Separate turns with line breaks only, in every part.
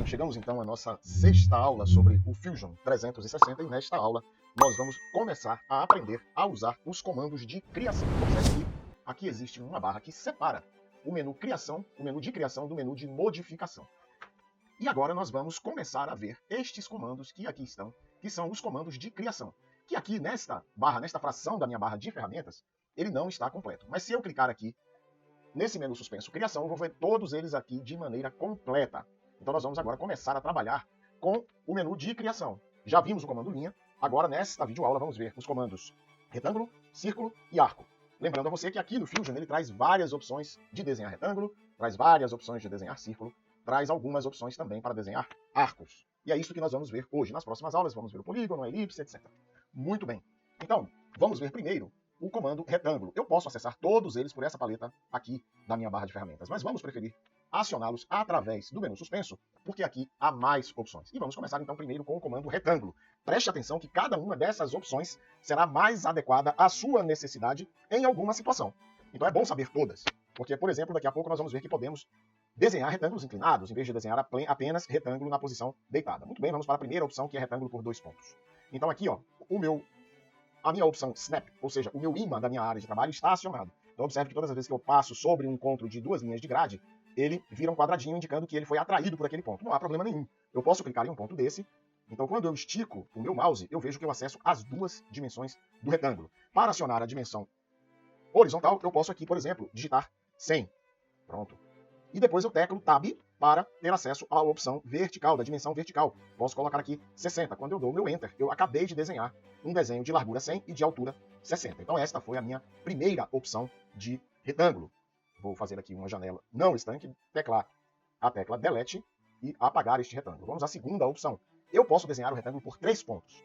bem, chegamos então à nossa sexta aula sobre o Fusion 360 e nesta aula nós vamos começar a aprender a usar os comandos de criação. Observe que aqui existe uma barra que separa o menu criação, o menu de criação do menu de modificação. E agora nós vamos começar a ver estes comandos que aqui estão, que são os comandos de criação. Que aqui nesta barra, nesta fração da minha barra de ferramentas, ele não está completo. Mas se eu clicar aqui nesse menu suspenso criação, eu vou ver todos eles aqui de maneira completa. Então nós vamos agora começar a trabalhar com o menu de criação. Já vimos o comando linha, agora nesta videoaula vamos ver os comandos retângulo, círculo e arco. Lembrando a você que aqui no Fusion ele traz várias opções de desenhar retângulo, traz várias opções de desenhar círculo, traz algumas opções também para desenhar arcos. E é isso que nós vamos ver hoje. Nas próximas aulas vamos ver o polígono, a elipse, etc. Muito bem. Então, vamos ver primeiro o comando retângulo. Eu posso acessar todos eles por essa paleta aqui da minha barra de ferramentas, mas vamos preferir acioná-los através do menu suspenso, porque aqui há mais opções. E vamos começar então primeiro com o comando retângulo. Preste atenção que cada uma dessas opções será mais adequada à sua necessidade em alguma situação. Então é bom saber todas, porque, por exemplo, daqui a pouco nós vamos ver que podemos desenhar retângulos inclinados, em vez de desenhar apenas retângulo na posição deitada. Muito bem, vamos para a primeira opção, que é retângulo por 2 pontos. Então aqui, ó, a minha opção Snap, ou seja, o meu ímã da minha área de trabalho está acionado. Então observe que todas as vezes que eu passo sobre um encontro de duas linhas de grade, ele vira um quadradinho indicando que ele foi atraído por aquele ponto. Não há problema nenhum. Eu posso clicar em um ponto desse. Então quando eu estico o meu mouse, eu vejo que eu acesso as duas dimensões do retângulo. Para acionar a dimensão horizontal, eu posso aqui, por exemplo, digitar 100. Pronto. E depois eu teclo Tab para ter acesso à opção vertical, da dimensão vertical. Posso colocar aqui 60. Quando eu dou o meu Enter, eu acabei de desenhar um desenho de largura 100 e de altura 60. Então esta foi a minha primeira opção de retângulo. Vou fazer aqui uma janela não estanque, teclar a tecla Delete e apagar este retângulo. Vamos à segunda opção. Eu posso desenhar o retângulo por 3 pontos.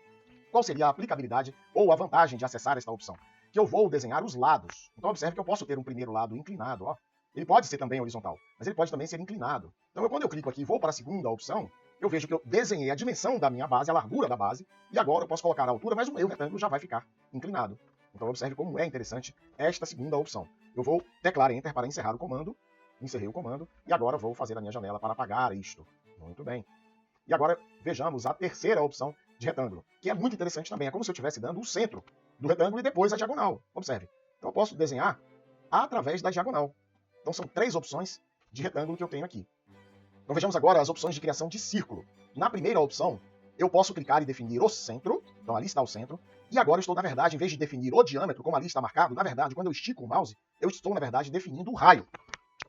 Qual seria a aplicabilidade ou a vantagem de acessar esta opção? Que eu vou desenhar os lados. Então observe que eu posso ter um primeiro lado inclinado, ó. Ele pode ser também horizontal, mas ele pode também ser inclinado. Então quando eu clico aqui e vou para a segunda opção, eu vejo que eu desenhei a dimensão da minha base, a largura da base, e agora eu posso colocar a altura, mas o meu retângulo já vai ficar inclinado. Então observe como é interessante esta segunda opção. Eu vou teclar Enter para encerrar o comando, encerrei o comando, e agora vou fazer a minha janela para apagar isto. Muito bem. E agora vejamos a terceira opção de retângulo, que é muito interessante também. É como se eu estivesse dando o centro do retângulo e depois a diagonal. Observe. Então eu posso desenhar através da diagonal. Então são 3 opções de retângulo que eu tenho aqui. Então vejamos agora as opções de criação de círculo. Na primeira opção, eu posso clicar e definir o centro. Então ali está o centro. E agora eu estou, na verdade, em vez de definir o diâmetro, como ali está marcado, na verdade, quando eu estico o mouse, eu estou, na verdade, definindo o raio.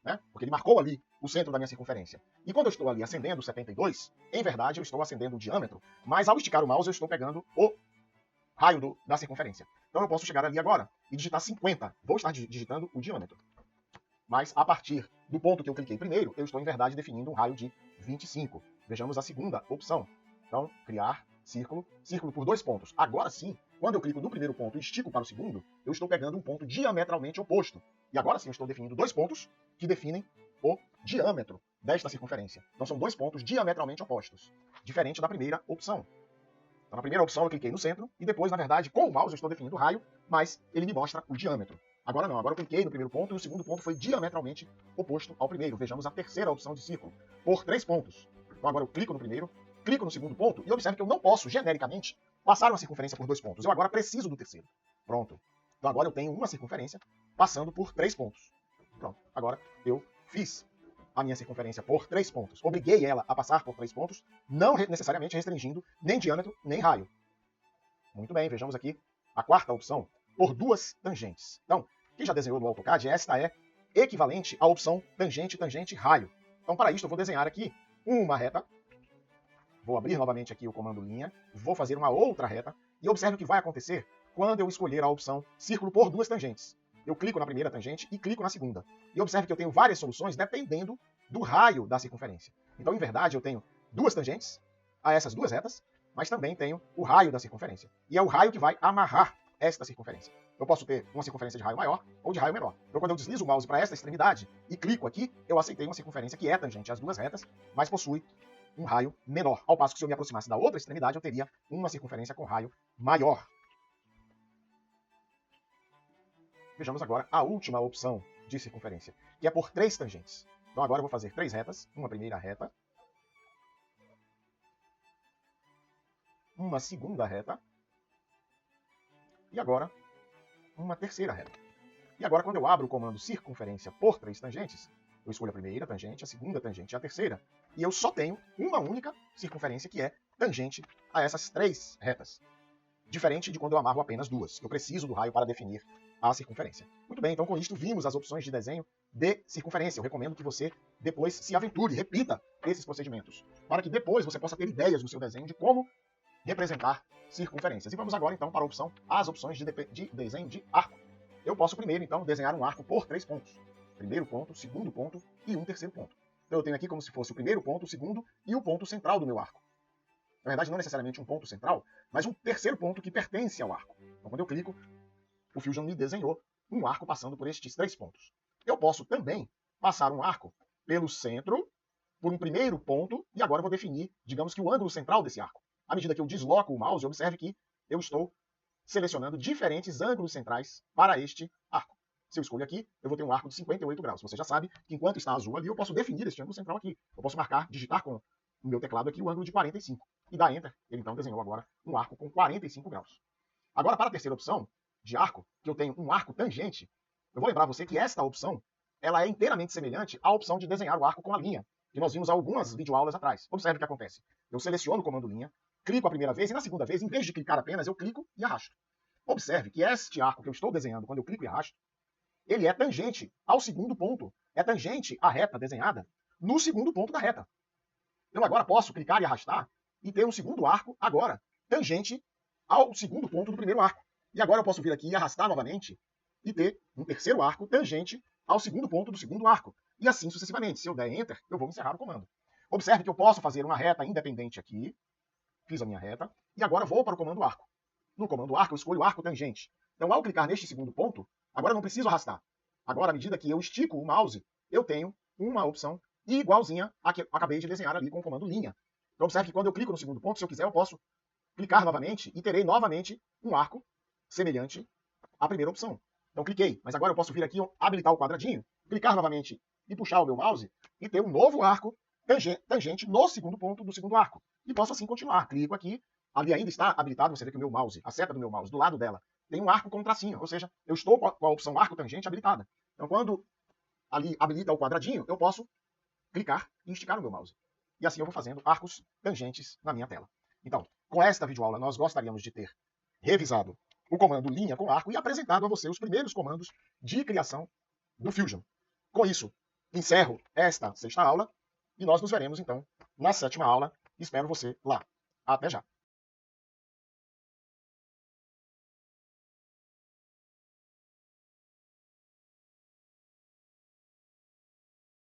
Né? Porque ele marcou ali o centro da minha circunferência. E quando eu estou ali acendendo 72, em verdade eu estou acendendo o diâmetro, mas ao esticar o mouse eu estou pegando o raio da circunferência. Então eu posso chegar ali agora e digitar 50. Vou estar digitando o diâmetro. Mas a partir do ponto que eu cliquei primeiro, eu estou, em verdade, definindo um raio de 25. Vejamos a segunda opção. Então, criar círculo, círculo por 2 pontos. Agora sim, quando eu clico no primeiro ponto e estico para o segundo, eu estou pegando um ponto diametralmente oposto. E agora sim, eu estou definindo 2 pontos que definem o diâmetro desta circunferência. Então, são 2 pontos diametralmente opostos, diferente da primeira opção. Então, na primeira opção, eu cliquei no centro e depois, na verdade, com o mouse, eu estou definindo o raio, mas ele me mostra o diâmetro. Agora não, agora eu cliquei no primeiro ponto e o segundo ponto foi diametralmente oposto ao primeiro. Vejamos a terceira opção de círculo, por 3 pontos. Então agora eu clico no primeiro, clico no segundo ponto e observe que eu não posso, genericamente, passar uma circunferência por 2 pontos. Eu agora preciso do terceiro. Pronto. Então agora eu tenho uma circunferência passando por 3 pontos. Pronto. Agora eu fiz a minha circunferência por 3 pontos. Obriguei ela a passar por 3 pontos, não necessariamente restringindo nem diâmetro, nem raio. Muito bem, vejamos aqui a quarta opção, por 2 tangentes. Então, quem já desenhou no AutoCAD, esta é equivalente à opção tangente, tangente, raio. Então, para isso, eu vou desenhar aqui uma reta. Vou abrir novamente aqui o comando linha. Vou fazer uma outra reta. E observe o que vai acontecer quando eu escolher a opção círculo por 2 tangentes. Eu clico na primeira tangente e clico na segunda. E observe que eu tenho várias soluções dependendo do raio da circunferência. Então, em verdade, eu tenho 2 tangentes a essas 2 retas, mas também tenho o raio da circunferência. E é o raio que vai amarrar esta circunferência. Eu posso ter uma circunferência de raio maior ou de raio menor. Então, quando eu deslizo o mouse para esta extremidade e clico aqui, eu aceitei uma circunferência que é tangente às 2 retas, mas possui um raio menor. Ao passo que se eu me aproximasse da outra extremidade, eu teria uma circunferência com raio maior. Vejamos agora a última opção de circunferência, que é por 3 tangentes. Então agora eu vou fazer 3 retas, uma primeira reta, uma segunda reta. E agora, uma terceira reta. E agora, quando eu abro o comando circunferência por 3 tangentes, eu escolho a primeira tangente, a segunda tangente e a terceira, e eu só tenho uma única circunferência, que é tangente a essas 3 retas. Diferente de quando eu amarro apenas 2. Eu preciso do raio para definir a circunferência. Muito bem, então com isto vimos as opções de desenho de circunferência. Eu recomendo que você depois se aventure, repita esses procedimentos, para que depois você possa ter ideias no seu desenho de como representar circunferências. E vamos agora então para as opções de desenho de arco. Eu posso primeiro então desenhar um arco por 3 pontos. Primeiro ponto, segundo ponto e um terceiro ponto. Então eu tenho aqui como se fosse o primeiro ponto, o segundo e o ponto central do meu arco. Na verdade, não necessariamente um ponto central, mas um terceiro ponto que pertence ao arco. Então, quando eu clico, o Fusion me desenhou um arco passando por estes 3 pontos. Eu posso também passar um arco pelo centro, por um primeiro ponto, e agora eu vou definir, digamos que o ângulo central desse arco. À medida que eu desloco o mouse, observe que eu estou selecionando diferentes ângulos centrais para este arco. Se eu escolho aqui, eu vou ter um arco de 58 graus. Você já sabe que enquanto está azul ali, eu posso definir este ângulo central aqui. Eu posso marcar, digitar com o meu teclado aqui o ângulo de 45. E dar Enter, ele então desenhou agora um arco com 45 graus. Agora, para a terceira opção de arco, que eu tenho um arco tangente, eu vou lembrar você que esta opção ela é inteiramente semelhante à opção de desenhar o arco com a linha, que nós vimos algumas videoaulas atrás. Observe o que acontece. Eu seleciono o comando linha, clico a primeira vez, e na segunda vez, em vez de clicar apenas, eu clico e arrasto. Observe que este arco que eu estou desenhando, quando eu clico e arrasto, ele é tangente ao segundo ponto. É tangente à reta desenhada no segundo ponto da reta. Eu agora posso clicar e arrastar e ter um segundo arco agora, tangente ao segundo ponto do primeiro arco. E agora eu posso vir aqui e arrastar novamente e ter um terceiro arco tangente ao segundo ponto do segundo arco. E assim sucessivamente. Se eu der Enter, eu vou encerrar o comando. Observe que eu posso fazer uma reta independente aqui. Fiz a minha reta. E agora vou para o comando arco. No comando arco, eu escolho o arco tangente. Então, ao clicar neste segundo ponto, agora eu não preciso arrastar. Agora, à medida que eu estico o mouse, eu tenho uma opção igualzinha à que eu acabei de desenhar ali com o comando linha. Então, observe que quando eu clico no segundo ponto, se eu quiser, eu posso clicar novamente e terei novamente um arco semelhante à primeira opção. Então, cliquei, mas agora eu posso vir aqui, habilitar o quadradinho, clicar novamente e puxar o meu mouse e ter um novo arco tangente no segundo ponto do segundo arco. E posso assim continuar. Clico aqui, ali ainda está habilitado, você vê que o meu mouse, a seta do meu mouse, do lado dela, tem um arco com um tracinho, ou seja, eu estou com a opção arco tangente habilitada. Então, quando ali habilita o quadradinho, eu posso clicar e esticar o meu mouse. E assim eu vou fazendo arcos tangentes na minha tela. Então, com esta videoaula, nós gostaríamos de ter revisado o comando linha com arco e apresentado a você os primeiros comandos de criação do Fusion. Com isso, encerro esta sexta aula e nós nos veremos, então, na sétima aula. Espero você lá. Até já!